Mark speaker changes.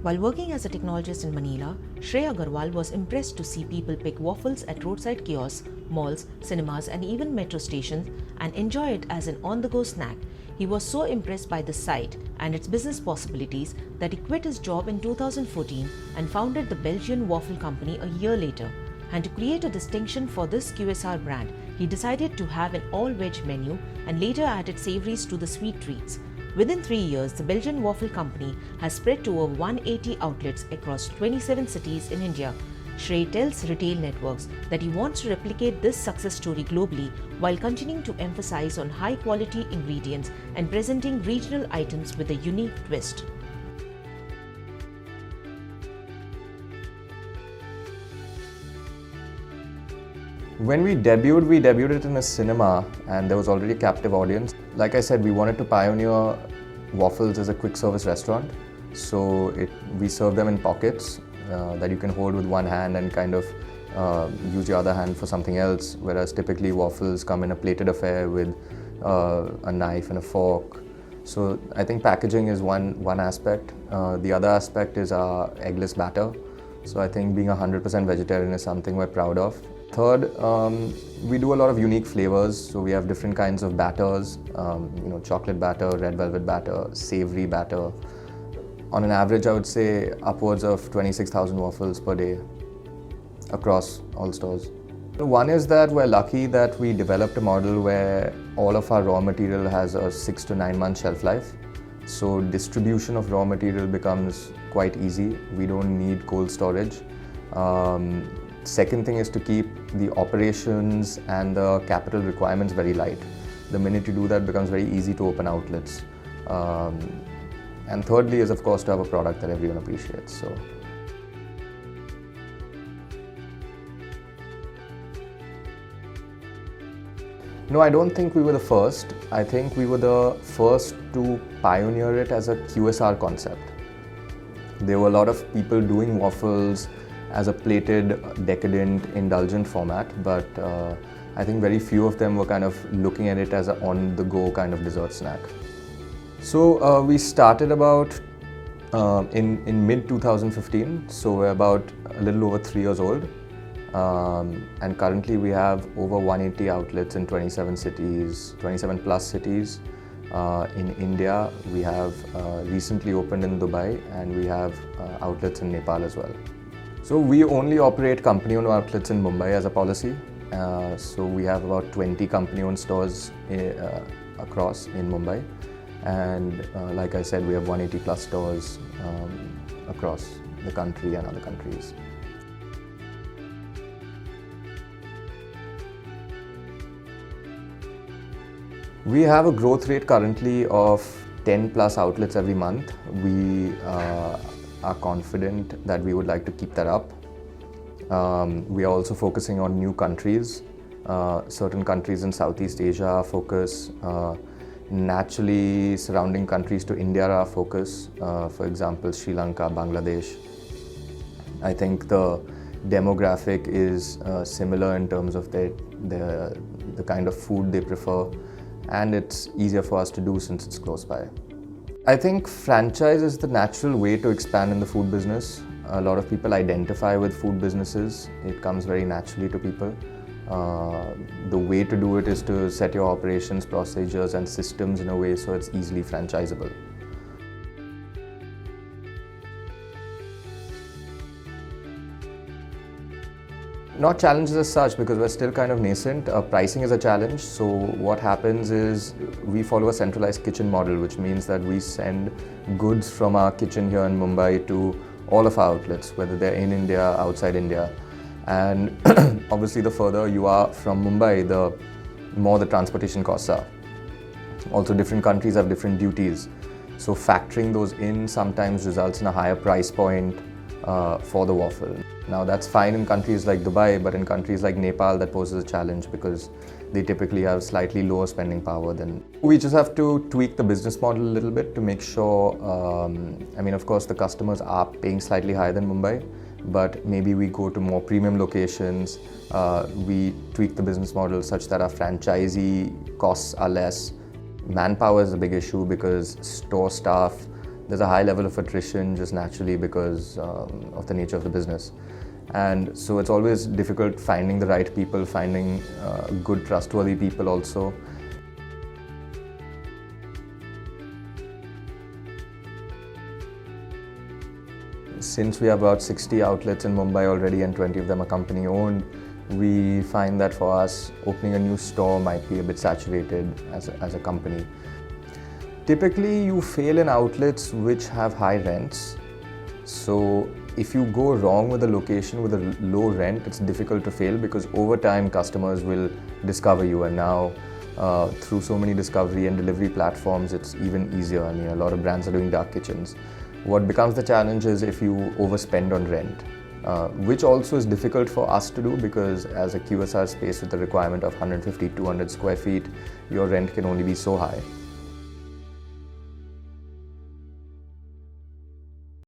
Speaker 1: While working as a technologist in Manila, Shrey Aggarwal was impressed to see people pick waffles at roadside kiosks, malls, cinemas, and even metro stations and enjoy it as an on-the-go snack. He was so impressed by the site and its business possibilities that he quit his job in 2014 and founded the Belgian Waffle Company a year later. And to create a distinction for this QSR brand, he decided to have an all-veg menu and later added savories to the sweet treats. Within 3 years, the Belgian Waffle Company has spread to over 180 outlets across 27 cities in India. Shrey tells retail networks that he wants to replicate this success story globally while continuing to emphasize on high-quality ingredients and presenting regional items with a unique twist.
Speaker 2: When we debuted it in a cinema and there was already a captive audience. Like I said, we wanted to pioneer waffles as a quick service restaurant. So we serve them in pockets that you can hold with one hand and kind of use your other hand for something else. Whereas typically waffles come in a plated affair with a knife and a fork. So I think packaging is one aspect. The other aspect is our eggless batter. So I think being 100% vegetarian is something we're proud of. Third, we do a lot of unique flavors. So we have different kinds of batters, chocolate batter, red velvet batter, savory batter. On an average, I would say upwards of 26,000 waffles per day across all stores. One is that we're lucky that we developed a model where all of our raw material has a 6 to 9 month shelf life. So distribution of raw material becomes quite easy. We don't need cold storage. Second thing is to keep the operations and the capital requirements very light. The minute you do that, it becomes very easy to open outlets. And thirdly is, of course, to have a product that everyone appreciates. So. No, I don't think we were the first. I think we were the first to pioneer it as a QSR concept. There were a lot of people doing waffles as a plated, decadent, indulgent format, but I think very few of them were kind of looking at it as an on-the-go kind of dessert snack. So we started about in mid-2015, so we're about a little over 3 years old. And currently we have over 180 outlets in 27 cities, 27 plus cities. In India, we have recently opened in Dubai, and we have outlets in Nepal as well. So we only operate company-owned outlets in Mumbai as a policy. So we have about 20 company-owned stores across in Mumbai. And like I said, we have 180 plus stores across the country and other countries. We have a growth rate currently of 10 plus outlets every month. We are confident that we would like to keep that up. We are also focusing on new countries. Certain countries in Southeast Asia are focus. Naturally, surrounding countries to India are focus. For example, Sri Lanka, Bangladesh. I think the demographic is similar in terms of the kind of food they prefer, and it's easier for us to do since it's close by. I think franchise is the natural way to expand in the food business. A lot of people identify with food businesses. It comes very naturally to people. The way to do it is to set your operations, procedures and systems in a way so it's easily franchisable. Not challenges as such, because we're still kind of nascent. Pricing is a challenge. So what happens is we follow a centralized kitchen model, which means that we send goods from our kitchen here in Mumbai to all of our outlets, whether they're in India, outside India. And obviously the further you are from Mumbai, the more the transportation costs are. Also, different countries have different duties. So factoring those in sometimes results in a higher price point for the waffle. Now that's fine in countries like Dubai, but in countries like Nepal that poses a challenge because they typically have slightly lower spending power than. We just have to tweak the business model a little bit to make sure, of course the customers are paying slightly higher than Mumbai, but maybe we go to more premium locations. We tweak the business model such that our franchisee costs are less. Manpower is a big issue because store staff, there's a high level of attrition just naturally because of the nature of the business. And so it's always difficult finding the right people, finding good, trustworthy people also. Since we have about 60 outlets in Mumbai already and 20 of them are company owned, we find that for us, opening a new store might be a bit saturated as a company. Typically, you fail in outlets which have high rents. So if you go wrong with a location with a low rent, it's difficult to fail because over time customers will discover you, and now through so many discovery and delivery platforms, it's even easier. I mean, a lot of brands are doing dark kitchens. What becomes the challenge is if you overspend on rent, which also is difficult for us to do because as a QSR space with the requirement of 150, 200 square feet, your rent can only be so high.